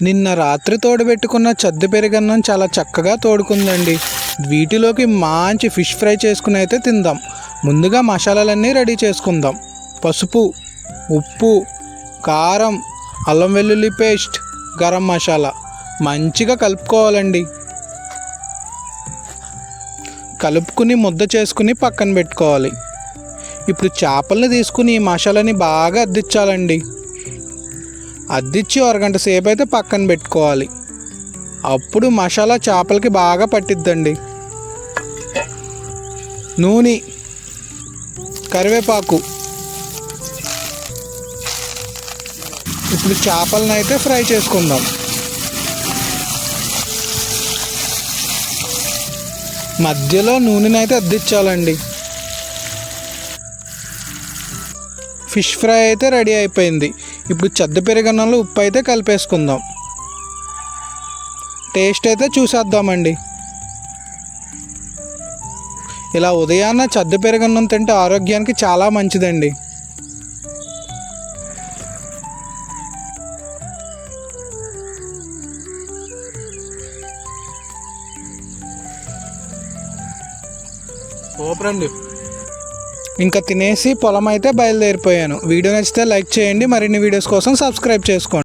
నిన్న రాత్రి తోడబెట్టుకున్న చద్ది పెరుగన్నం చాలా చక్కగా తోడుకుందండి. వీటిలోకి మంచి ఫిష్ ఫ్రై చేసుకుని అయితే తిందాం. ముందుగా మసాలాలన్నీ రెడీ చేసుకుందాం. పసుపు, ఉప్పు, కారం, అల్లం వెల్లుల్లి పేస్ట్, గరం మసాలా మంచిగా కలుపుకోవాలండి. కలుపుకుని ముద్ద చేసుకుని పక్కన పెట్టుకోవాలి. ఇప్పుడు చేపల్ని తీసుకుని ఈ మసాలాని బాగా అద్దించాలండి. అద్దిచ్చి అరగంట సేపు అయితే పక్కన పెట్టుకోవాలి. అప్పుడు మసాలా చేపలకి బాగా పట్టిద్దండి. నూనె, కరివేపాకు. ఇప్పుడు చేపలను అయితే ఫ్రై చేసుకుందాం. మధ్యలో నూనెని అయితే అద్దించాలండి. ఫిష్ ఫ్రై అయితే రెడీ అయిపోయింది. ఇప్పుడు చద్ది పెరుగన్నంలో ఉప్పు అయితే కలిపేసుకుందాం. టేస్ట్ అయితే చూసేద్దామండి. ఇలా ఉదయాన్నే చద్ది పెరుగన్నం తింటే ఆరోగ్యానికి చాలా మంచిదండి. సూపర్ అండి. ఇంకా తినేసి పొలం అయితే బయలుదేరిపోయాను. వీడియో నచ్చితే లైక్ చేయండి. మరిన్ని వీడియోస్ కోసం సబ్స్క్రైబ్ చేసుకోండి.